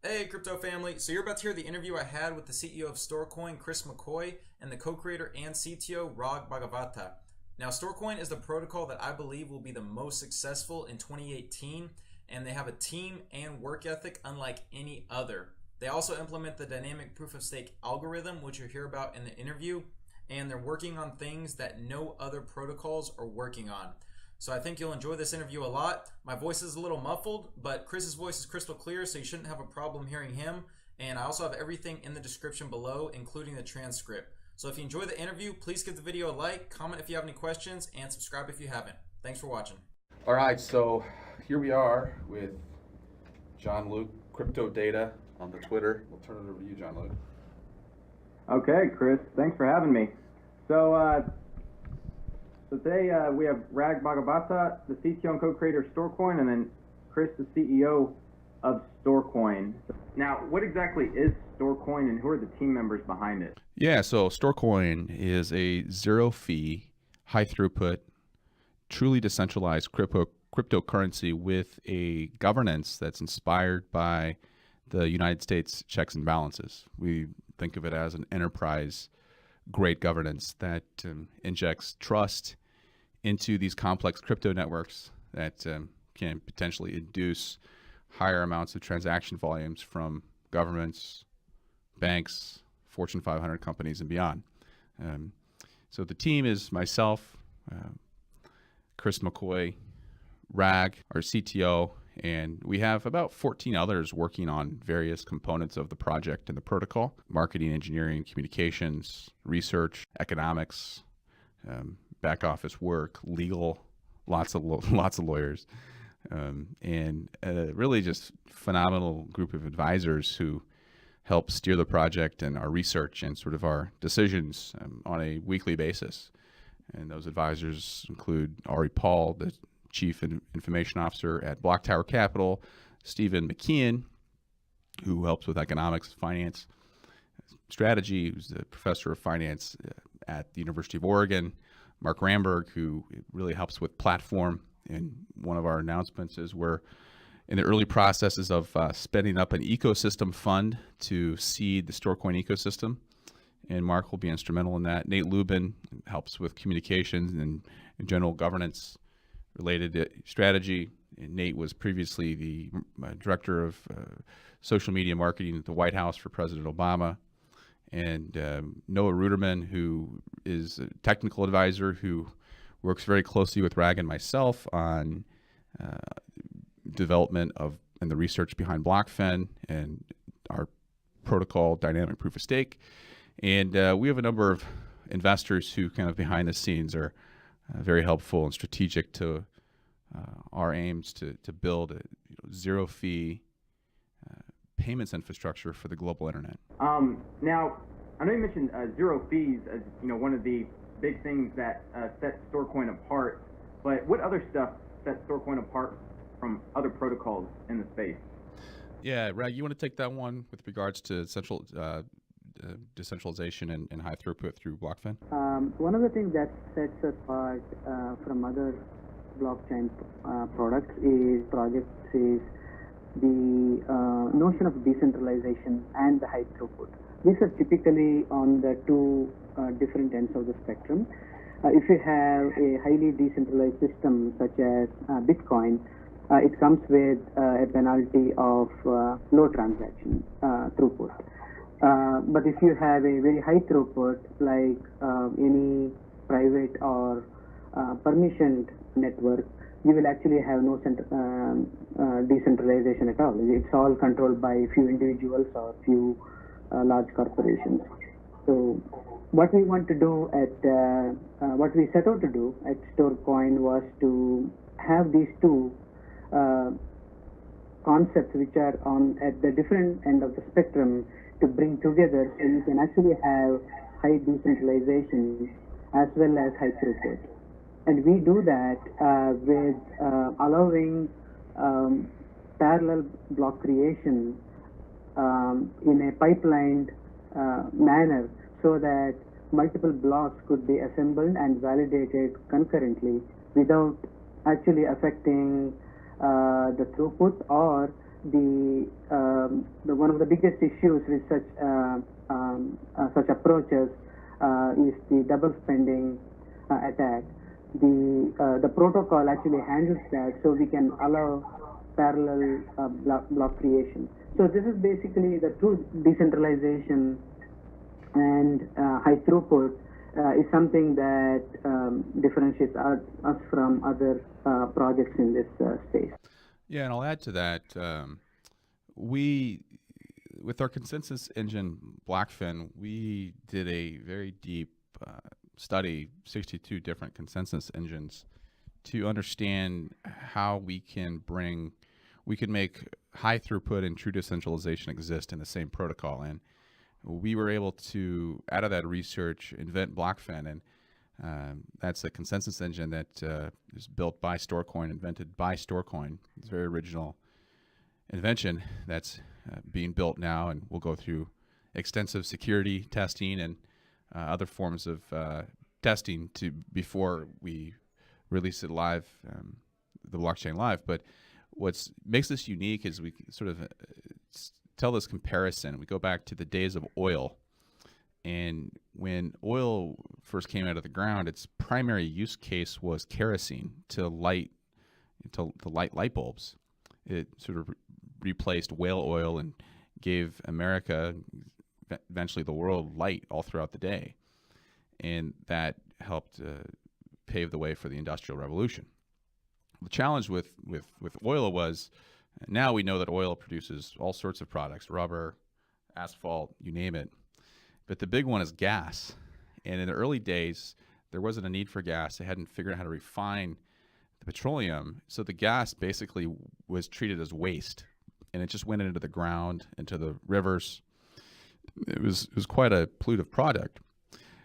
Hey, crypto family. So you're about to hear the interview I had with the CEO of Storecoin, Chris McCoy, and the co-creator and CTO, Bhagavatha. Now, Storecoin is the protocol that I believe will be the most successful in 2018, and they have a team and work ethic unlike any other. They also implement the dynamic proof of stake algorithm, which you'll hear about in the interview, and they're working on things that no other protocols are working on. So I think you'll enjoy this interview a lot. My voice is a little muffled, but Chris's voice is crystal clear, so you shouldn't have a problem hearing him. And I also have everything in the description below, including the transcript. So if you enjoy the interview, please give the video a like, comment if you have any questions, and subscribe if you haven't. Thanks for watching. All right, so here we are with John Luke, Crypto Data on the Twitter. We'll turn it over to you, John Luke. Okay, Chris, thanks for having me. So today we have Bhagavatha, the CTO and co-creator of Storecoin, and then Chris, the CEO of Storecoin. Now, what exactly is Storecoin, and who are the team members behind it? Yeah, so Storecoin is a zero-fee, high-throughput, truly decentralized cryptocurrency with a governance that's inspired by the United States checks and balances. We think of it as an enterprise-grade governance that injects trust into these complex crypto networks that can potentially induce higher amounts of transaction volumes from governments, banks, Fortune 500 companies, and beyond. So the team is myself, Chris McCoy, Rag, our CTO, and we have about 14 others working on various components of the project and the protocol: marketing, engineering, communications, research, economics, back office work, legal, lots of lawyers, and really just phenomenal group of advisors who help steer the project and our research and sort of our decisions on a weekly basis. And those advisors include Ari Paul, the Chief Information Officer at Block Tower Capital, Stephen McKeon, who helps with economics, finance, strategy, who's the professor of finance at the University of Oregon, Mark Ramberg, who really helps with platform. And one of our announcements is we're in the early processes of spinning up an ecosystem fund to seed the Storecoin ecosystem. And Mark will be instrumental in that. Nate Lubin helps with communications and general governance related to strategy. And Nate was previously the director of social media marketing at the White House for President Obama. And Noah Ruderman, who is a technical advisor who works very closely with Rag and myself on development of and the research behind BlockFin and our protocol dynamic proof of stake. And we have a number of investors who kind of behind the scenes are very helpful and strategic to our aims to build a zero-fee payments infrastructure for the global internet. Now, I know you mentioned zero fees as one of the big things that sets Storecoin apart, but what other stuff sets Storecoin apart from other protocols in the space? Yeah, Rag, you want to take that one with regards to decentralization and high throughput through BlockFin? One of the things that sets us apart from other blockchain projects is the notion of decentralization and the high throughput. These are typically on the two different ends of the spectrum. If you have a highly decentralized system such as Bitcoin, it comes with a penalty of low transaction throughput. But if you have a very high throughput, like any private or permissioned network, you will actually have no decentralization at all. It's all controlled by a few individuals or few large corporations. So what we want to do what we set out to do at Storecoin was to have these two concepts which are at the different end of the spectrum to bring together, so you can actually have high decentralization as well as high throughput. And we do that with allowing parallel block creation in a pipelined manner, so that multiple blocks could be assembled and validated concurrently without actually affecting the throughput or the one of the biggest issues with such approaches is the double spending attack. The protocol actually handles that, so we can allow parallel block creation. So this is basically the true decentralization and high throughput is something that differentiates us from other projects in this space. Yeah, and I'll add to that. With our consensus engine Blackfin, we did a very deep study, 62 different consensus engines, to understand how we can make high throughput and true decentralization exist in the same protocol. And we were able to, out of that research, invent Blackfin. And that's a consensus engine that is built by Storecoin, invented by Storecoin. It's a very original invention that's being built now, and we'll go through extensive security testing and other forms of testing before we release it live, the blockchain live. But what makes this unique is we sort of tell this comparison. We go back to the days of oil. And when oil first came out of the ground, its primary use case was kerosene to light light bulbs. It sort of replaced whale oil and gave America, eventually the world, light all throughout the day. And that helped pave the way for the Industrial Revolution. The challenge with oil was, now we know that oil produces all sorts of products, rubber, asphalt, you name it. But the big one is gas. And in the early days, there wasn't a need for gas. They hadn't figured out how to refine the petroleum. So the gas basically was treated as waste. And it just went into the ground, into the rivers. It was quite a pollutive product.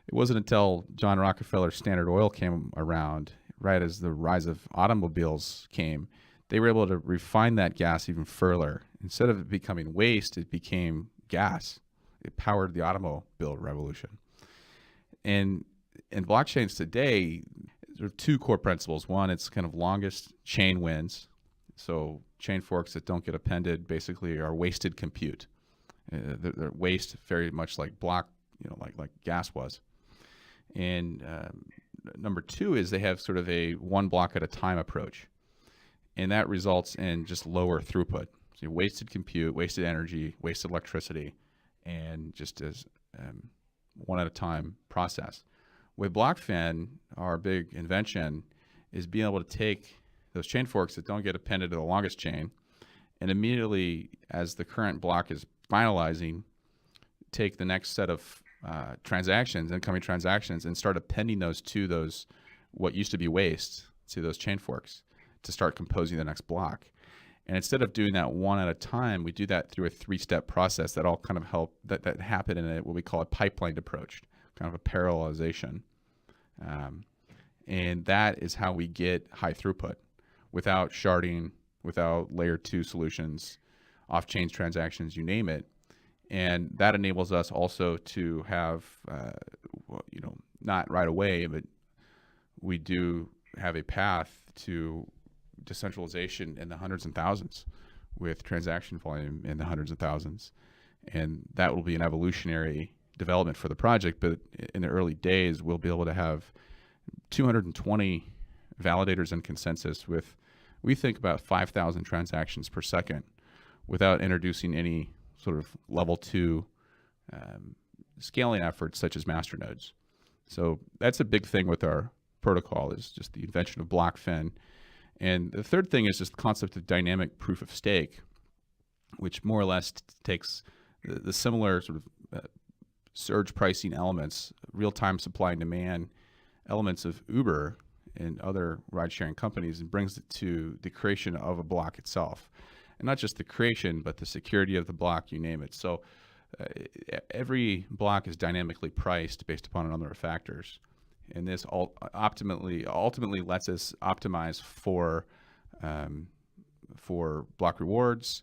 It wasn't until John Rockefeller's Standard Oil came around, right as the rise of automobiles came, they were able to refine that gas even further. Instead of it becoming waste, it became gas. It powered the automobile revolution. And in blockchains today, there are two core principles. One, it's kind of longest chain wins. So chain forks that don't get appended basically are wasted compute. They're waste, very much like block, like gas was. And number two is they have sort of a one block at a time approach. And that results in just lower throughput. So wasted compute, wasted energy, wasted electricity, and just as one at a time process. With Blackfin, our big invention is being able to take those chain forks that don't get appended to the longest chain, and immediately, as the current block is finalizing, take the next set of incoming transactions, and start appending those to those, what used to be waste, to those chain forks to start composing the next block. And instead of doing that one at a time, we do that through a three-step process that all kind of help that happen in what we call a pipelined approach, kind of a parallelization. And that is how we get high throughput without sharding, without layer 2 solutions, off-chain transactions, you name it. And that enables us also to have, not right away, but we do have a path to decentralization in the hundreds and thousands, with transaction volume in the hundreds of thousands. And that will be an evolutionary development for the project. But in the early days, we'll be able to have 220 validators in consensus with, we think, about 5,000 transactions per second without introducing any sort of level 2 scaling efforts such as masternodes. So that's a big thing with our protocol, is just the invention of Blackfin. And the third thing is just the concept of dynamic proof of stake, which more or less takes the similar sort of surge pricing elements, real-time supply and demand elements of Uber and other ride-sharing companies, and brings it to the creation of a block itself. And not just the creation, but the security of the block, you name it. So every block is dynamically priced based upon a number of factors. And this ultimately lets us optimize for block rewards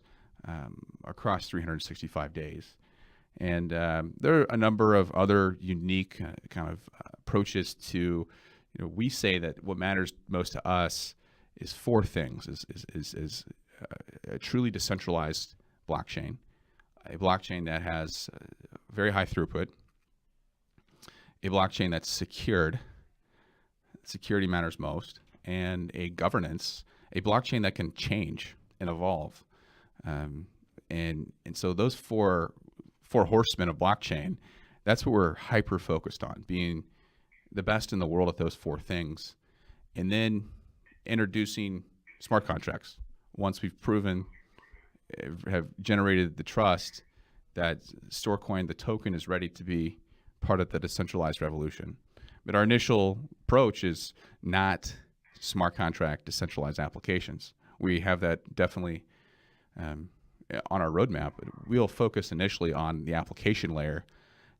across 365 days. And there are a number of other unique kind of approaches to, we say that what matters most to us is four things: is a truly decentralized blockchain, a blockchain that has very high throughput, a blockchain that's secured, security matters most, and a governance, a blockchain that can change and evolve. And so those four horsemen of blockchain, that's what we're hyper focused on, being the best in the world at those four things. And then introducing smart contracts once we've proven, have generated the trust that Storecoin, the token, is ready to be part of the decentralized revolution. But our initial approach is not smart contract decentralized applications. We have that definitely on our roadmap. We'll focus initially on the application layer,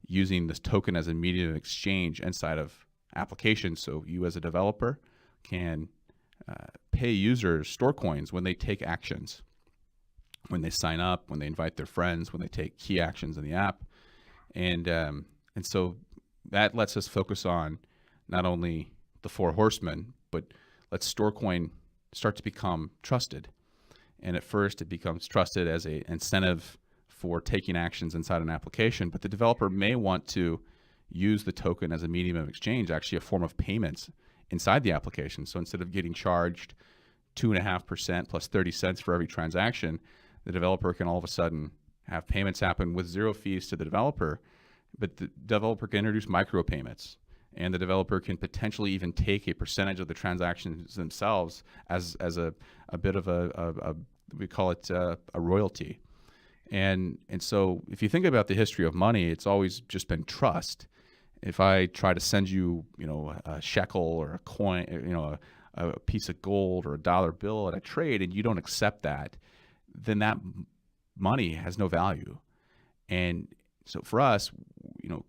using this token as a medium of exchange inside of applications, so you as a developer can pay users Storecoins when they take actions, when they sign up, when they invite their friends, when they take key actions in the app. And so that lets us focus on not only the four horsemen, but lets Storecoin start to become trusted. And at first it becomes trusted as an incentive for taking actions inside an application, but the developer may want to use the token as a medium of exchange, actually a form of payments inside the application. So instead of getting charged 2.5% plus 30 cents for every transaction, the developer can all of a sudden have payments happen with zero fees to the developer, but the developer can introduce micropayments, and the developer can potentially even take a percentage of the transactions themselves as a bit of a we call it a royalty. And so if you think about the history of money, it's always just been trust. If I try to send you, a shekel or a coin, a piece of gold or a dollar bill at a trade, and you don't accept that, then that money has no value. And so for us,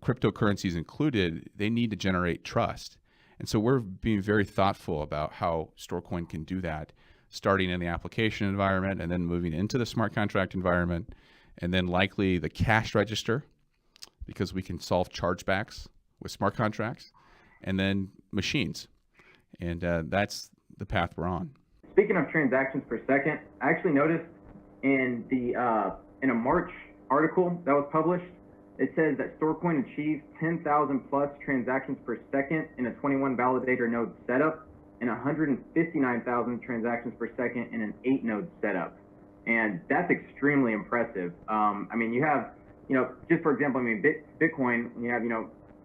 cryptocurrencies included, they need to generate trust. And so we're being very thoughtful about how Storecoin can do that, starting in the application environment and then moving into the smart contract environment, and then likely the cash register, because we can solve chargebacks with smart contracts, and then machines. And that's the path we're on. Speaking of transactions per second, I actually noticed in a March article that was published, it says that Storecoin achieved 10,000 plus transactions per second in a 21 validator node setup and 159,000 transactions per second in an 8 node setup. And that's extremely impressive. You have, just for example, Bitcoin, when you have,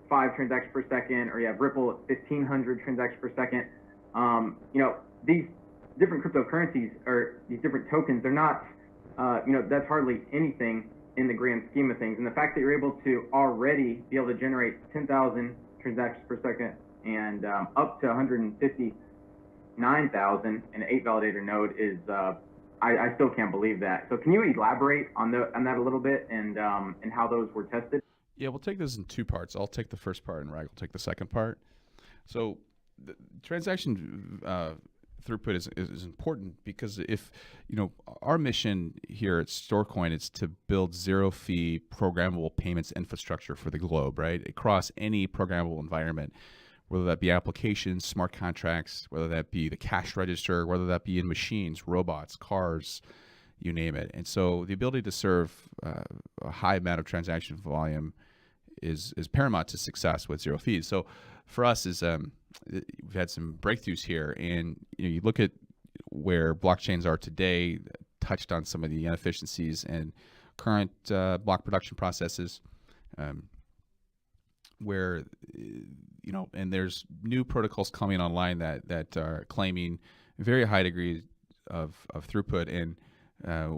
5 transactions per second, or you have Ripple at 1,500 transactions per second, these different cryptocurrencies or these different tokens, they're not, that's hardly anything in the grand scheme of things. And the fact that you're able to already be able to generate 10,000 transactions per second and up to 159,000 in an 8 validator node is, I still can't believe that. So can you elaborate on that a little bit and how those were tested? Yeah, we'll take this in two parts. I'll take the first part and Rag will take the second part. So the transaction throughput is important because if, our mission here at Storecoin is to build zero fee programmable payments infrastructure for the globe, right? Across any programmable environment, whether that be applications, smart contracts, whether that be the cash register, whether that be in machines, robots, cars, you name it. And so the ability to serve a high amount of transaction volume is paramount to success with zero fees. So for us we've had some breakthroughs here, and you look at where blockchains are today, touched on some of the inefficiencies and current block production processes, where and there's new protocols coming online that are claiming very high degrees of throughput, and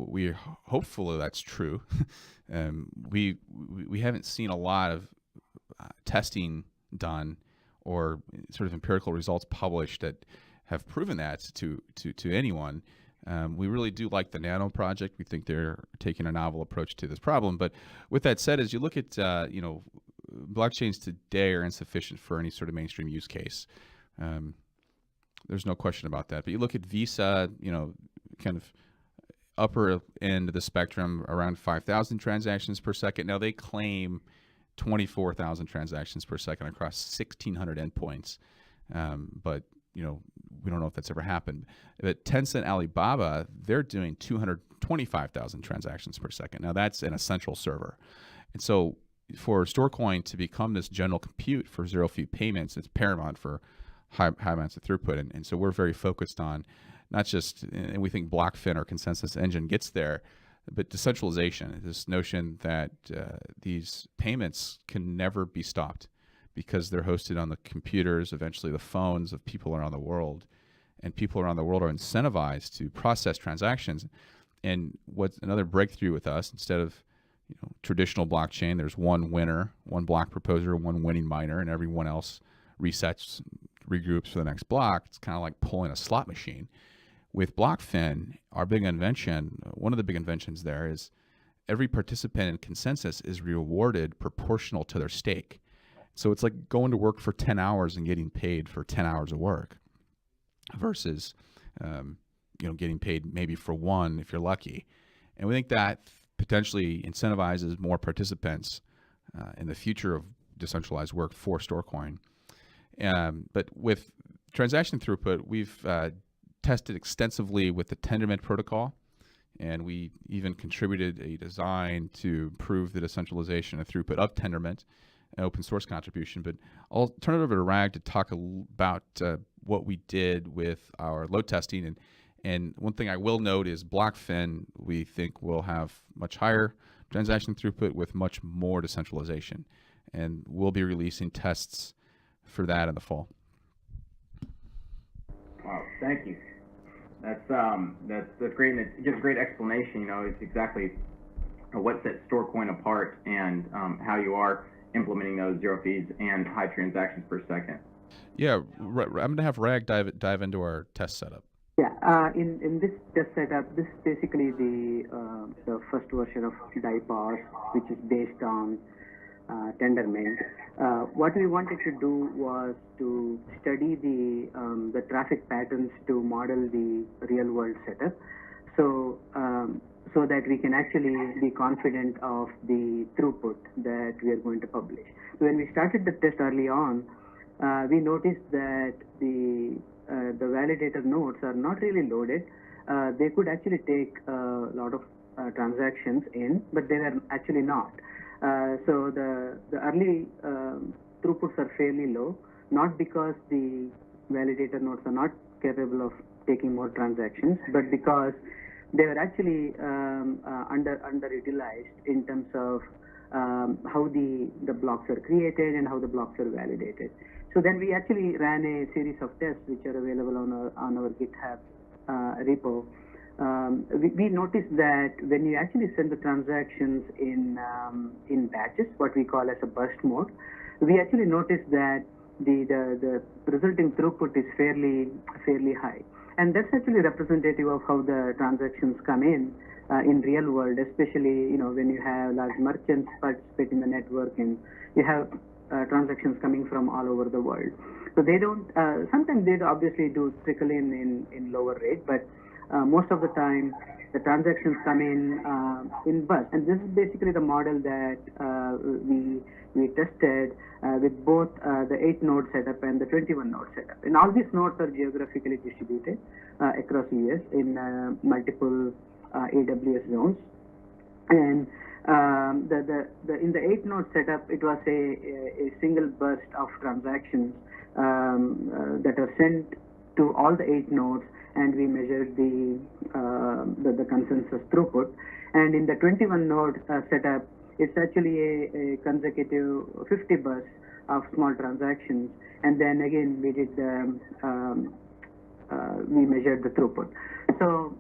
we hopefully that's true. We haven't seen a lot of testing done or sort of empirical results published that have proven that to anyone. We really do like the Nano project. We think they're taking a novel approach to this problem. But with that said, as you look at blockchains today are insufficient for any sort of mainstream use case. There's no question about that. But you look at Visa, kind of upper end of the spectrum, around 5,000 transactions per second. Now they claim 24,000 transactions per second across 1,600 endpoints. But we don't know if that's ever happened. But Tencent Alibaba, they're doing 200 25,000 transactions per second. Now that's in a central server. And so for Storecoin to become this general compute for zero-fee payments, it's paramount for high amounts of throughput. And so we're very focused on not just, and we think BlockFin or Consensus Engine gets there, but decentralization, this notion that these payments can never be stopped because they're hosted on the computers, eventually the phones of people around the world. And people around the world are incentivized to process transactions. And what's another breakthrough with us, instead of traditional blockchain, there's one winner, one block proposer, one winning miner, and everyone else resets, regroups for the next block. It's kind of like pulling a slot machine. With BlockFin, our big invention, one of the big inventions there is every participant in Consensus is rewarded proportional to their stake. So it's like going to work for 10 hours and getting paid for 10 hours of work versus getting paid maybe for one if you're lucky. And we think that potentially incentivizes more participants in the future of decentralized work for Storecoin. But with transaction throughput, we've tested extensively with the Tendermint protocol, and we even contributed a design to improve the decentralization and throughput of Tendermint, an open source contribution. But I'll turn it over to Rag to talk about what we did with our load testing. And one thing I will note is BlockFin, we think, will have much higher transaction throughput with much more decentralization. And we'll be releasing tests for that in the fall. Wow, thank you. That's great, and it gives a great explanation. It's exactly what sets Storecoin apart and how you are implementing those zero fees and high transactions per second. Yeah, I'm going to have Rag dive into our test setup. Yeah, in this test setup, this is basically the first version of DIPARS, which is based on Tendermint. What we wanted to do was to study the traffic patterns to model the real world setup, so that we can actually be confident of the throughput that we are going to publish. When we started the test early on, we noticed that the validator nodes are not really loaded. They could actually take a lot of transactions in, but they were actually not. So the early throughputs are fairly low, not because the validator nodes are not capable of taking more transactions, but because they were actually underutilized in terms of how the blocks are created and how the blocks are validated. So then we actually ran a series of tests which are available on our GitHub repo. We noticed that when you actually send the transactions in batches, what we call as a burst mode, we actually noticed that the resulting throughput is fairly high, and that's actually representative of how the transactions come in real world, especially when you have large merchants participate in the network and you have transactions coming from all over the world. So they don't. Sometimes they obviously do trickle in lower rate, but most of the time the transactions come in bursts, and this is basically the model that we tested with both the 8-node setup and the 21-node setup. And all these nodes are geographically distributed across US in multiple AWS zones. And in the 8-node setup, it was a single burst of transactions that are sent to all the 8 nodes, and we measured the consensus throughput. And in the 21-node setup, it's actually a consecutive 50 bursts of small transactions, and then again we did we measured the throughput. So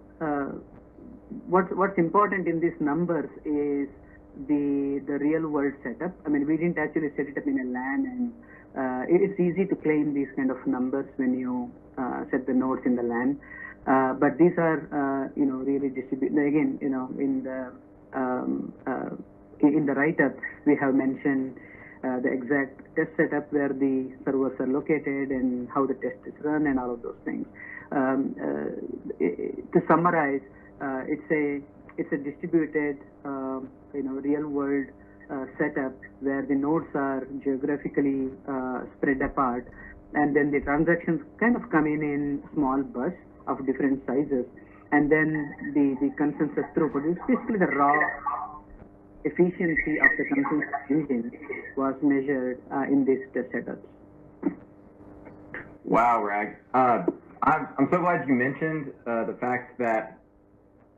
what's important in these numbers is the real world setup. I mean, we didn't actually set it up in a LAN, and it's easy to claim these kind of numbers when you set the nodes in the LAN. But these are really distributed. Again, in the write-up we have mentioned the exact test setup where the servers are located and how the test is run and all of those things. To summarize, it's a distributed real world setup where the nodes are geographically spread apart, and then the transactions kind of come in small bursts of different sizes, and then the consensus throughput. It's basically the raw efficiency of the consensus engine was measured in these test setups. Wow, Rag. I'm so glad you mentioned the fact that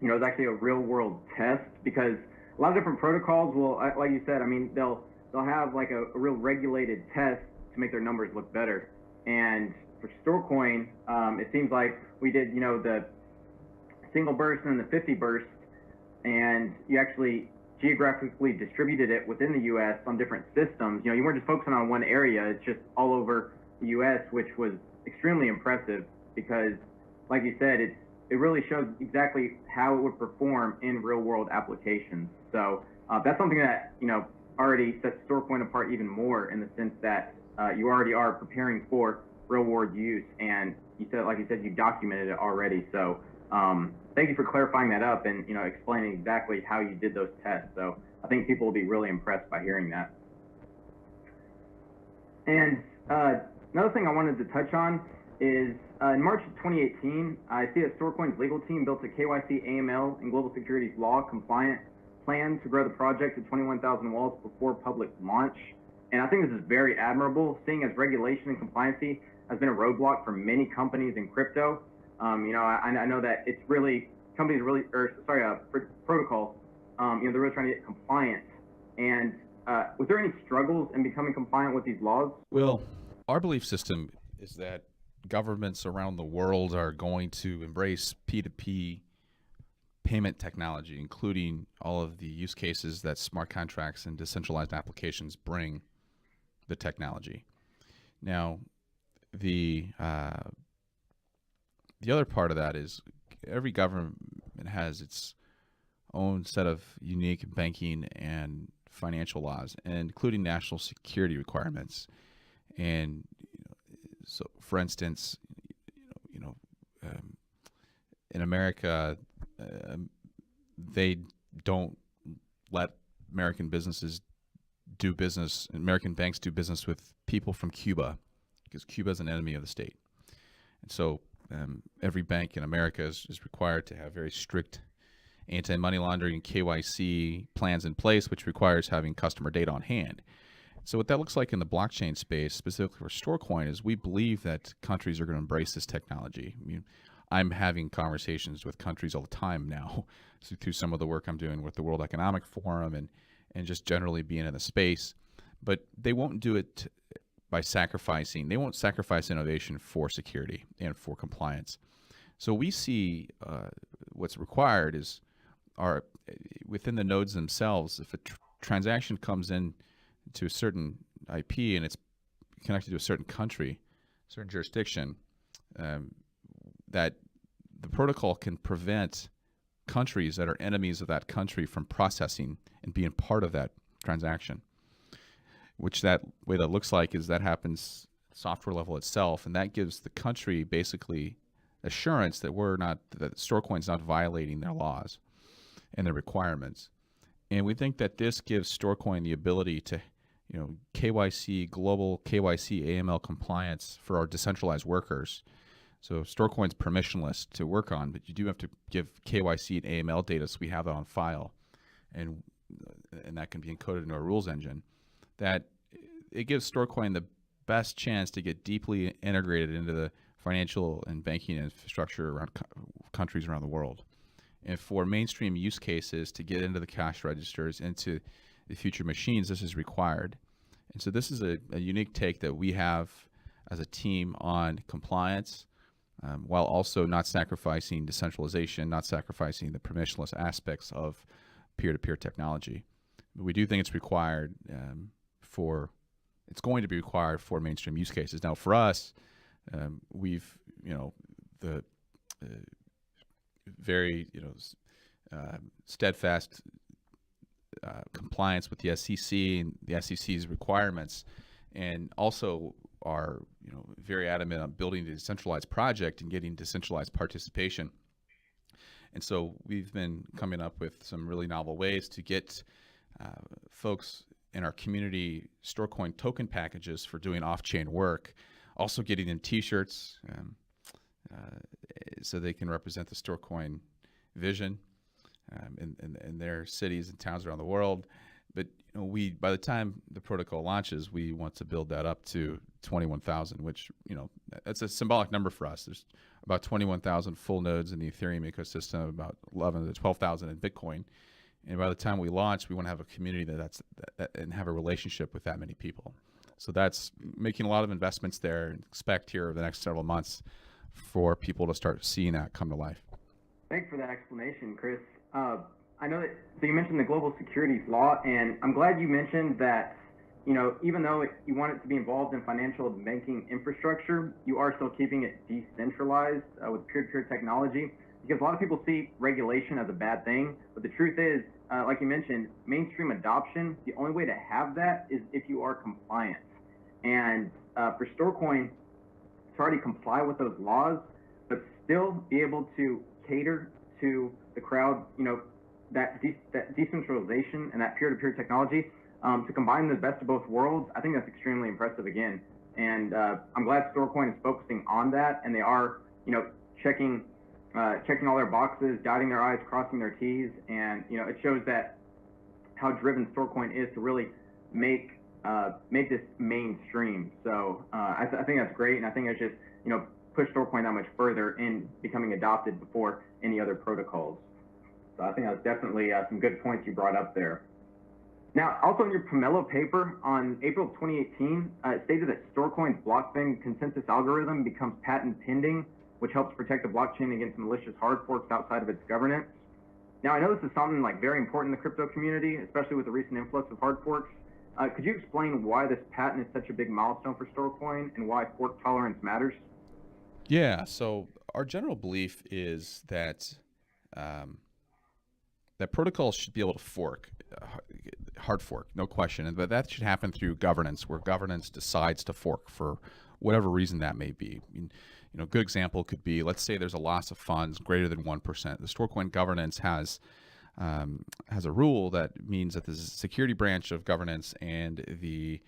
it's actually a real-world test, because a lot of different protocols will, like you said, I mean, they'll have like a real regulated test to make their numbers look better. And for Storecoin, it seems like we did, the single burst and the 50 burst, and you actually geographically distributed it within the U.S. on different systems. You weren't just focusing on one area; it's just all over the U.S., which was extremely impressive because, like you said, it really shows exactly how it would perform in real-world applications. So that's something that already sets Storecoin apart even more, in the sense that you already are preparing for real-world use, and like you said, you documented it already. So thank you for clarifying that up and explaining exactly how you did those tests. So I think people will be really impressed by hearing that. And another thing I wanted to touch on is in March of 2018, I see that Storecoin's legal team built a KYC, AML, and global securities law compliant plan to grow the project to 21,000 wallets before public launch. And I think this is very admirable, seeing as regulation and compliancy has been a roadblock for many companies in crypto. I know that it's really protocols. They're really trying to get compliant. And was there any struggles in becoming compliant with these laws? Well, our belief system is that governments around the world are going to embrace P2P payment technology, including all of the use cases that smart contracts and decentralized applications bring the technology. Now, the other part of that is every government has its own set of unique banking and financial laws, and including national security requirements. And so, for instance, in America, they don't let American banks do business with people from Cuba, because Cuba is an enemy of the state. And so every bank in America is required to have very strict anti-money laundering and KYC plans in place, which requires having customer data on hand. So what that looks like in the blockchain space, specifically for Storecoin, is we believe that countries are going to embrace this technology. I mean, I'm having conversations with countries all the time now through some of the work I'm doing with the World Economic Forum and just generally being in the space. But they won't do it by they won't sacrifice innovation for security and for compliance. So we see what's required is within the nodes themselves, if a transaction comes in to a certain IP and it's connected to a certain country, certain jurisdiction, that the protocol can prevent countries that are enemies of that country from processing and being part of that transaction. Which that way that looks like is that happens software level itself, and that gives the country basically assurance that that Storecoin's not violating their laws and their requirements. And we think that this gives Storecoin the ability to, KYC, global KYC, AML compliance for our decentralized workers. So Storecoin's permissionless to work on, but you do have to give KYC and AML data, so we have that on file, and that can be encoded into our rules engine. That it gives Storecoin the best chance to get deeply integrated into the financial and banking infrastructure around countries around the world. And for mainstream use cases to get into the cash registers, into the future machines, this is required. And so this is a unique take that we have as a team on compliance, while also not sacrificing decentralization, not sacrificing the permissionless aspects of peer-to-peer technology. But we do think it's required it's going to be required for mainstream use cases. Now, for us, we've, the very, steadfast compliance with the SEC and the SEC's requirements, and also are, very adamant on building a decentralized project and getting decentralized participation. And so we've been coming up with some really novel ways to get folks in our community Storecoin token packages for doing off-chain work, also getting them t-shirts so they can represent the Storecoin vision in their cities and towns around the world. But by the time the protocol launches, we want to build that up to 21,000, which that's a symbolic number for us. There's about 21,000 full nodes in the Ethereum ecosystem, about 11 to 12,000 in Bitcoin. And by the time we launch, we want to have a community and have a relationship with that many people. So that's making a lot of investments there, and expect here over the next several months for people to start seeing that come to life. Thanks for that explanation, Chris. I know that, so you mentioned the global securities law, and I'm glad you mentioned that, even though you want it to be involved in financial and banking infrastructure, you are still keeping it decentralized with peer-to-peer technology, because a lot of people see regulation as a bad thing, but the truth is, like you mentioned, mainstream adoption, the only way to have that is if you are compliant. And for Storecoin to already comply with those laws, but still be able to cater to the crowd, that decentralization and that peer-to-peer technology, to combine the best of both worlds, I think that's extremely impressive again. And I'm glad Storecoin is focusing on that, and they are, checking all their boxes, dotting their I's, crossing their T's, and it shows that how driven Storecoin is to really make this mainstream. So I think that's great, and I think it's just push Storecoin that much further in becoming adopted before any other protocols. So I think that was definitely some good points you brought up there. Now, also in your Pomelo paper on April 2018, it stated that Storecoin's blockchain consensus algorithm becomes patent pending, which helps protect the blockchain against malicious hard forks outside of its governance. Now, I know this is something very important in the crypto community, especially with the recent influx of hard forks. Could you explain why this patent is such a big milestone for Storecoin and why fork tolerance matters? Yeah, so our general belief is that that protocols should be able to fork, hard fork, no question, but that should happen through governance, where governance decides to fork for whatever reason that may be. A good example could be, let's say there's a loss of funds greater than 1%. The Storecoin governance has a rule that means that the security branch of governance and the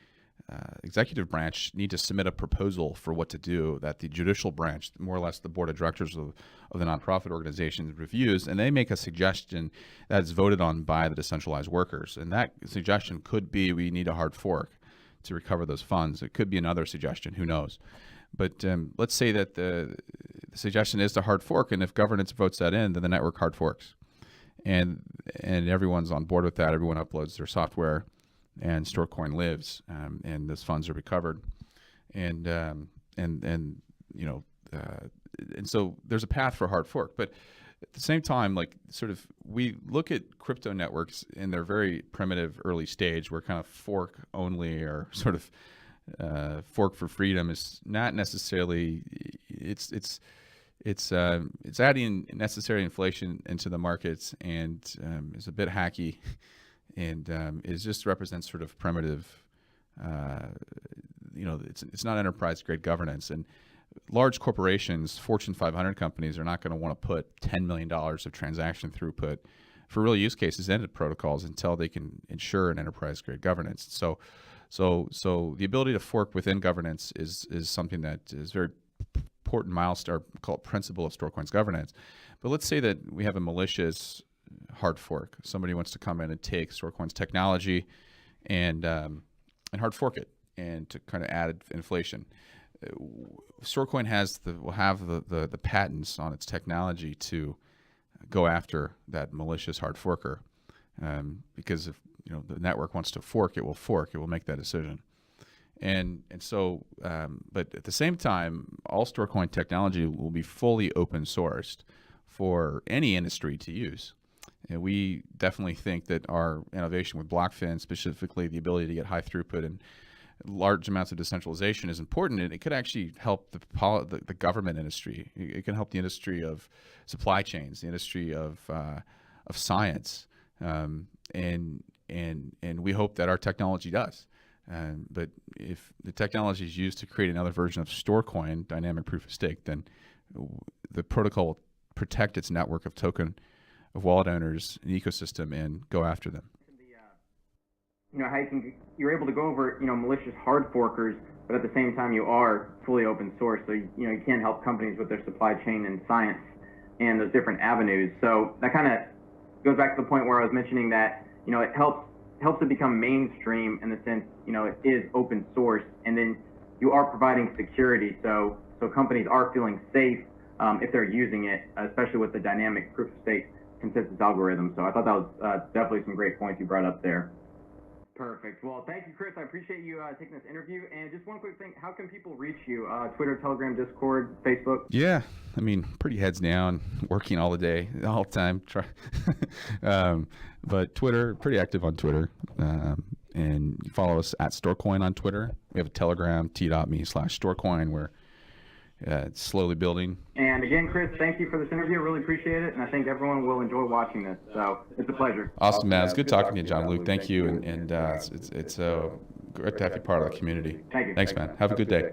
executive branch need to submit a proposal for what to do, that the judicial branch, more or less the board of directors of the nonprofit organization, reviews, and they make a suggestion that is voted on by the decentralized workers. And that suggestion could be, we need a hard fork to recover those funds. It could be another suggestion, who knows. But let's say that the suggestion is to hard fork, and if governance votes that in, then the network hard forks. And everyone's on board with that. Everyone uploads their software, and Storecoin lives, and those funds are recovered, and so there's a path for a hard fork. But at the same time, we look at crypto networks in their very primitive early stage, where kind of fork only, or sort of fork for freedom, is not necessarily. It's adding necessary inflation into the markets, and is a bit hacky. And it just represents sort of primitive, it's not enterprise grade governance. And large corporations, Fortune 500 companies, are not going to want to put $10 million of transaction throughput for real use cases into protocols until they can ensure an enterprise grade governance. So the ability to fork within governance is something that is very important milestone, called principle of Storecoin's governance. But let's say that we have a malicious hard fork. Somebody wants to come in and take Storecoin's technology and hard fork it, and to kind of add inflation. Storecoin will have the patents on its technology to go after that malicious hard forker, because if the network wants to fork, it will fork. It will make that decision. And so, but at the same time, all Storecoin technology will be fully open sourced for any industry to use. And we definitely think that our innovation with BlockFin, specifically the ability to get high throughput and large amounts of decentralization, is important, and it could actually help the government industry. It can help the industry of supply chains, the industry of science, and we hope that our technology does. But if the technology is used to create another version of Storecoin, dynamic proof of stake, then the protocol will protect its network of of wallet owners, an ecosystem, and go after them. How you're able to go over malicious hard forkers, but at the same time you are fully open source, so you can help companies with their supply chain and science and those different avenues. So that kind of goes back to the point where I was mentioning that it helps it become mainstream in the sense it is open source, and then you are providing security, so companies are feeling safe if they're using it, especially with the dynamic proof of stake consensus algorithm. So I thought that was definitely some great points you brought up there. Perfect. Well, thank you, Chris. I appreciate you taking this interview. And just one quick thing, how can people reach you? Twitter, Telegram, Discord, Facebook? Yeah, I mean, pretty heads down, working all the time. But Twitter, pretty active on Twitter. And you follow us at Storecoin on Twitter. We have a Telegram, t.me/Storecoin, where it's slowly building. And again, Chris, thank you for this interview. I really appreciate it, and I think everyone will enjoy watching this. So it's a pleasure. Awesome, man. It's good talking to you, John Luke. Thank you, and it's great to have you part of the community. Thank you. Thanks, man. Have a good day.